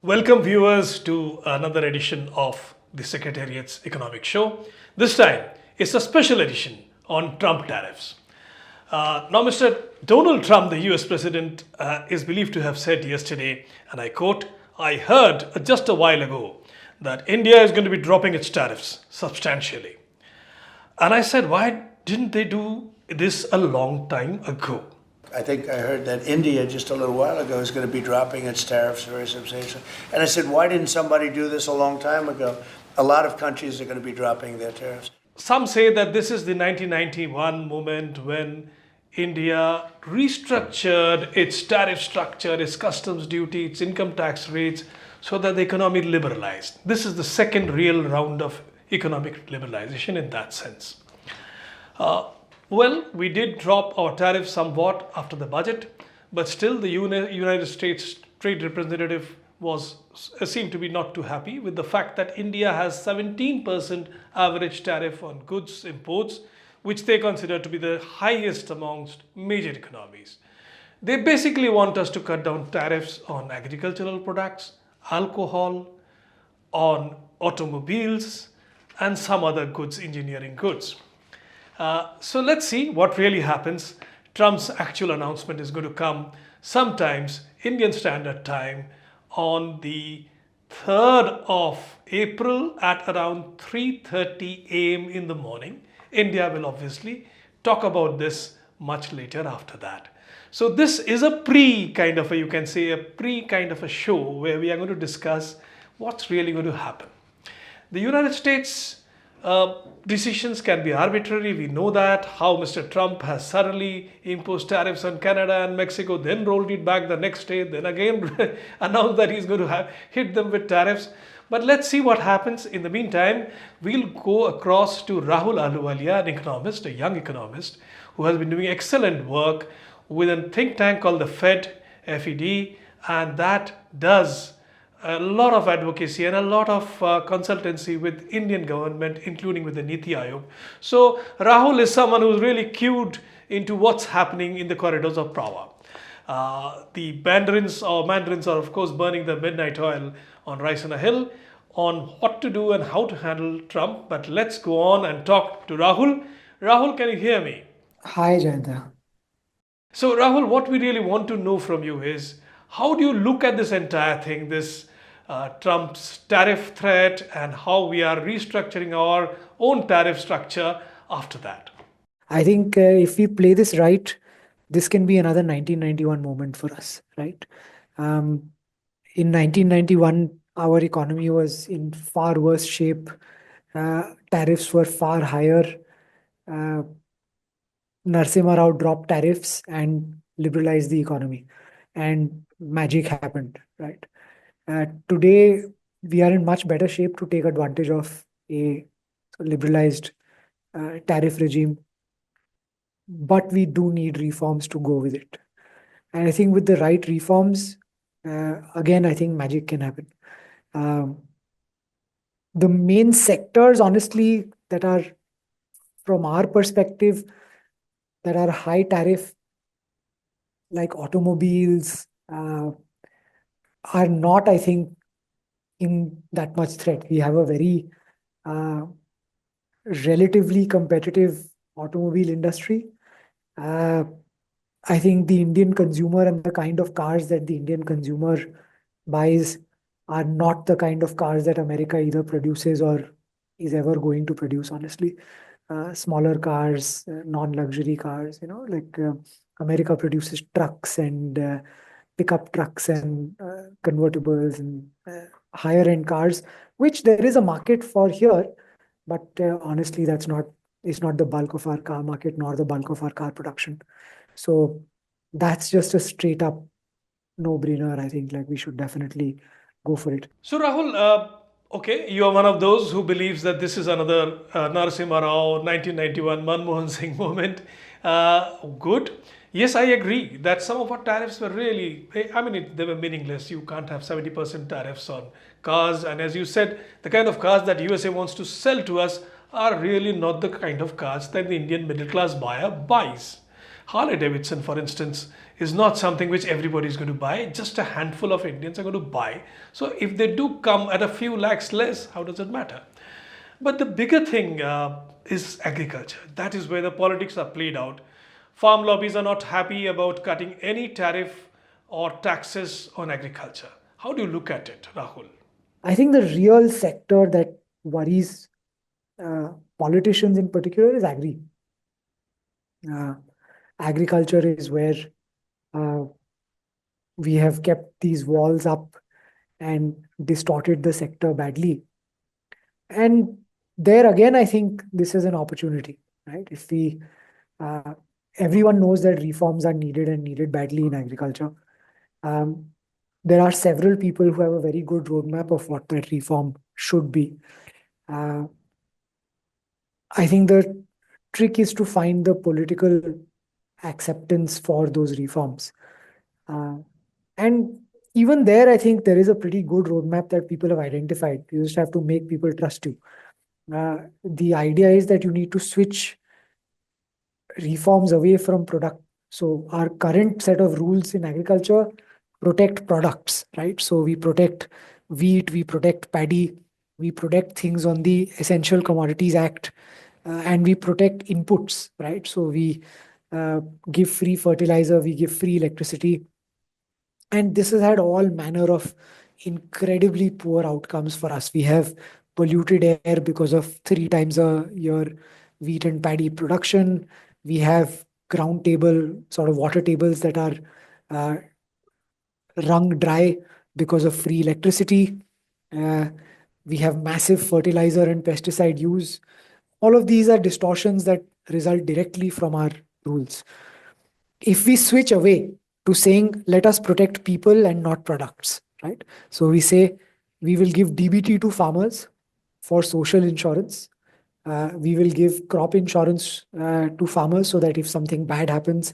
Welcome viewers to another edition of the Secretariat's Economic Show. This time it's a special edition on Trump tariffs. Now, Mr. Donald Trump, the US President, is believed to have said yesterday, and I quote, I heard just a while ago that India is going to be dropping its tariffs substantially. And I said, why didn't they do this a long time ago? I think I heard that India just a little while ago is going to be dropping its tariffs very substantially. And I said, why didn't somebody do this a long time ago? A lot of countries are going to be dropping their tariffs. Some say that this is the 1991 moment when India restructured its tariff structure, its customs duty, its income tax rates, so that the economy liberalized. This is the second real round of economic liberalization in that sense. Well, we did drop our tariffs somewhat after the budget, but still the United States Trade Representative seemed to be not too happy with the fact that India has 17% average tariff on goods imports, which they consider to be the highest amongst major economies. They basically want us to cut down tariffs on agricultural products, alcohol, on automobiles, and some other goods, engineering goods. So let's see what really happens. Trump's actual announcement is going to come sometimes Indian Standard Time on the 3rd of April at around 3:30 a.m. in the morning. India will obviously talk about this much later after that. So this is a kind of a show where we are going to discuss what's really going to happen. The United States decisions can be arbitrary. We know that, how Mr. Trump has suddenly imposed tariffs on Canada and Mexico, then rolled it back the next day, then again announced that he's going to hit them with tariffs. But let's see what happens. In the meantime, we'll go across to Rahul Ahluwalia, an economist, a young economist, who has been doing excellent work with a think tank called the FED, and that does a lot of advocacy and a lot of consultancy with Indian government, including with the Niti Aayog. So Rahul is someone who's really cued into what's happening in the corridors of power. The mandarins are of course burning the midnight oil on rice on a hill on what to do and how to handle Trump. But let's go on and talk to Rahul. Rahul, can you hear me? Hi, Jayanta. So Rahul, what we really want to know from you is, how do you look at this entire thing, this Trump's tariff threat, and how we are restructuring our own tariff structure after that? I think if we play this right, this can be another 1991 moment for us, right? In 1991, our economy was in far worse shape. Tariffs were far higher. Narasimha Rao dropped tariffs and liberalized the economy, and magic happened, right? Today, we are in much better shape to take advantage of a liberalized tariff regime, but we do need reforms to go with it. And I think with the right reforms, again, I think magic can happen. The main sectors, honestly, that are, from our perspective, that are high tariff, like automobiles, are not, I think, in that much threat. We have a very relatively competitive automobile industry. I think the Indian consumer and the kind of cars that the Indian consumer buys are not the kind of cars that America either produces or is ever going to produce, honestly. Smaller cars, non-luxury cars, America produces trucks and pickup trucks and convertibles and higher end cars, which there is a market for here, but honestly, it's not the bulk of our car market nor the bulk of our car production. So that's just a straight up no-brainer. I think we should definitely go for it. So Rahul, okay, you are one of those who believes that this is another Narasimha Rao 1991 Manmohan Singh moment. Good. Yes, I agree that some of our tariffs were really, they were meaningless. You can't have 70% tariffs on cars. And as you said, the kind of cars that USA wants to sell to us are really not the kind of cars that the Indian middle class buyer buys. Harley Davidson, for instance, is not something which everybody is going to buy. Just a handful of Indians are going to buy. So if they do come at a few lakhs less, how does it matter? But the bigger thing is agriculture. That is where the politics are played out. Farm lobbies are not happy about cutting any tariff or taxes on agriculture. How do you look at it, Rahul? I think the real sector that worries politicians in particular is agri. Agriculture is where uh, we have kept these walls up and distorted the sector badly. And there again, I think this is an opportunity, right? If we, everyone knows that reforms are needed and needed badly in agriculture. There are several people who have a very good roadmap of what that reform should be. I think the trick is to find the political acceptance for those reforms. And even there, I think there is a pretty good roadmap that people have identified. You just have to make people trust you. The idea is that you need to switch reforms away from product. So our current set of rules in agriculture protect products, right? So we protect wheat, we protect paddy, we protect things on the Essential Commodities Act, and we protect inputs, right? So we give free fertilizer, we give free electricity. And this has had all manner of incredibly poor outcomes for us. We have polluted air because of 3 times a year wheat and paddy production. We have ground table, sort of water tables that are wrung dry because of free electricity. We have massive fertilizer and pesticide use. All of these are distortions that result directly from our rules. If we switch away to saying, let us protect people and not products, right? So we say we will give DBT to farmers for social insurance. We will give crop insurance to farmers so that if something bad happens,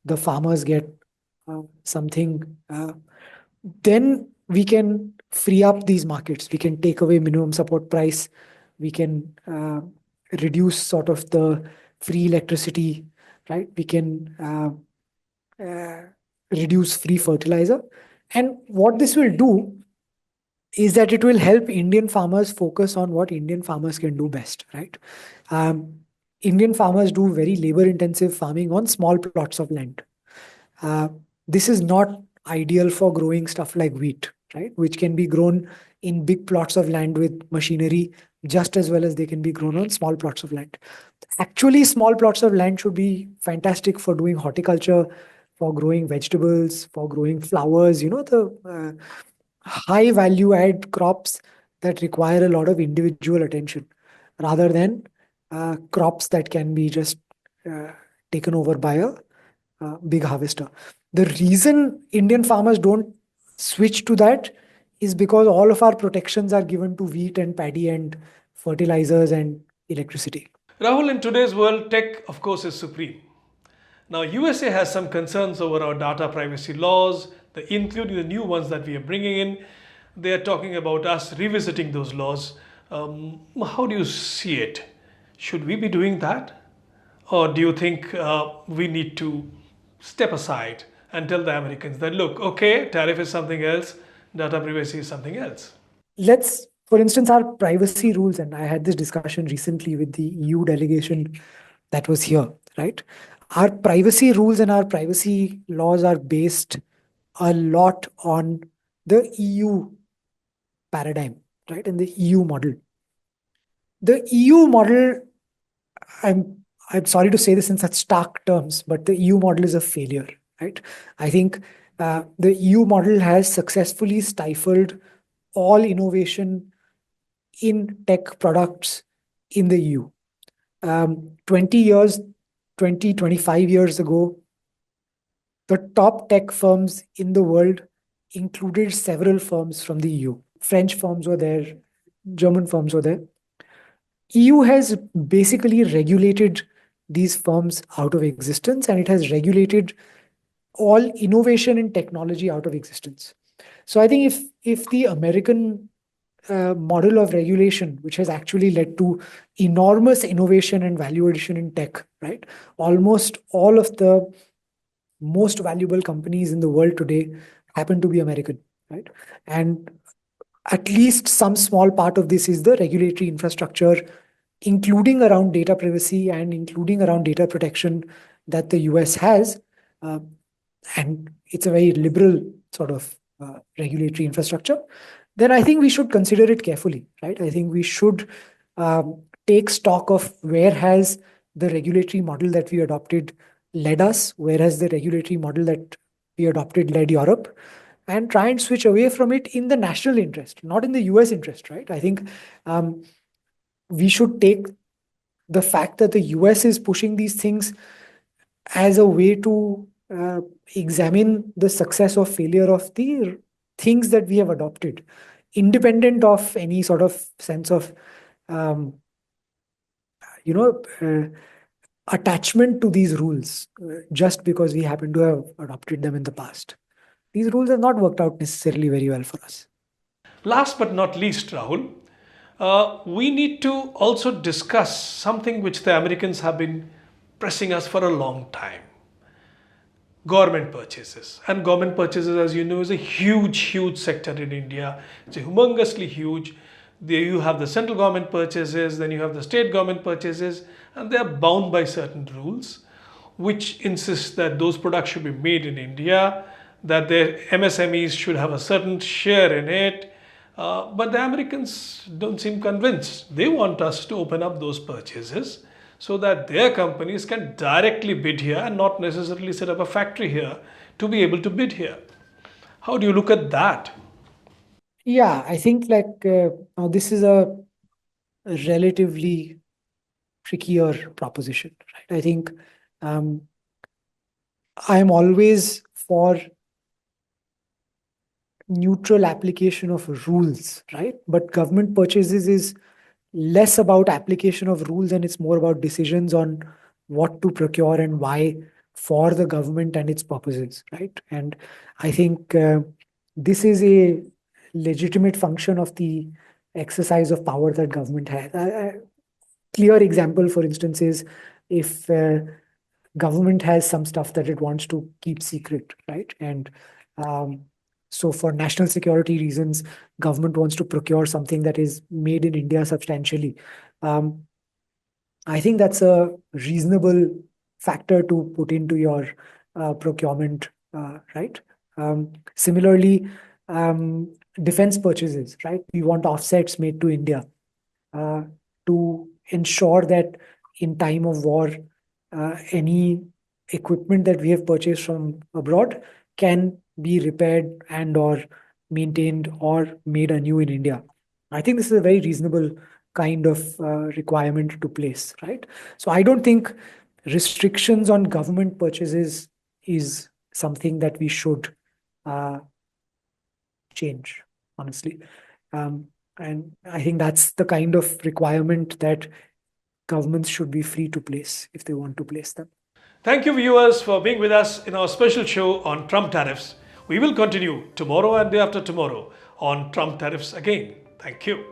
the farmers get something. Then we can free up these markets. We can take away minimum support price. We can reduce sort of the free electricity, right? We can reduce free fertilizer. And what this will do is that it will help Indian farmers focus on what Indian farmers can do best, right? Indian farmers do very labor-intensive farming on small plots of land. This is not ideal for growing stuff like wheat, right? Which can be grown in big plots of land with machinery just as well as they can be grown on small plots of land. Actually, small plots of land should be fantastic for doing horticulture, for growing vegetables, for growing flowers, the high value add crops that require a lot of individual attention rather than crops that can be just taken over by a big harvester. The reason Indian farmers don't switch to that is because all of our protections are given to wheat and paddy and fertilizers and electricity. Rahul, in today's world, tech, of course, is supreme. Now, USA has some concerns over our data privacy laws, including the new ones that we are bringing in. They are talking about us revisiting those laws. How do you see it? Should we be doing that? Or do you think we need to step aside and tell the Americans that, look, okay, tariff is something else, data privacy is something else? Let's, for instance, our privacy rules, and I had this discussion recently with the EU delegation that was here, right? Our privacy rules and our privacy laws are based a lot on the EU paradigm, right? And the EU model. The EU model, I'm sorry to say this in such stark terms, but the EU model is a failure, right? I think the EU model has successfully stifled all innovation in tech products in the EU. 25 years ago, the top tech firms in the world included several firms from the EU. French firms were there, German firms were there. EU has basically regulated these firms out of existence, and it has regulated all innovation in technology out of existence. So I think if the American model of regulation, which has actually led to enormous innovation and value addition in tech, right? Almost all of the most valuable companies in the world today happen to be American, right? And at least some small part of this is the regulatory infrastructure, including around data privacy and including around data protection that the US has. Uh, and it's a very liberal sort of regulatory infrastructure. Then I think we should consider it carefully, right? I think we should take stock of where has the regulatory model that we adopted led us, where has the regulatory model that we adopted led Europe, and try and switch away from it in the national interest, not in the US interest, right? I think we should take the fact that the US is pushing these things as a way to examine the success or failure of the things that we have adopted, independent of any sort of sense of, you know, attachment to these rules just because we happen to have adopted them in the past. These rules have not worked out necessarily very well for us. Last but not least, Rahul, we need to also discuss something which the Americans have been pressing us for a long time. Government purchases. And government purchases, as you know, is a huge sector in India. It's humongously huge. There you have the central government purchases, then you have the state government purchases, and they are bound by certain rules, which insist that those products should be made in India, that their MSMEs should have a certain share in it. But the Americans don't seem convinced. They want us to open up those purchases so that their companies can directly bid here and not necessarily set up a factory here to be able to bid here. How do you look at that? Yeah, I think now this is a relatively trickier proposition, right? I think I'm always for neutral application of rules, right? But government purchases is less about application of rules and it's more about decisions on what to procure and why for the government and its purposes, right? And I think this is a legitimate function of the exercise of power that government has. A clear example, for instance, is if government has some stuff that it wants to keep secret, right? And so for national security reasons, government wants to procure something that is made in India substantially. I think that's a reasonable factor to put into your procurement, right? Similarly, defense purchases, right? We want offsets made to India to ensure that in time of war, any equipment that we have purchased from abroad can be repaired and or maintained or made anew in India. I think this is a very reasonable kind of requirement to place, right? So I don't think restrictions on government purchases is something that we should change, honestly. And I think that's the kind of requirement that governments should be free to place if they want to place them. Thank you, viewers, for being with us in our special show on Trump tariffs. We will continue tomorrow and day after tomorrow on Trump tariffs again. Thank you.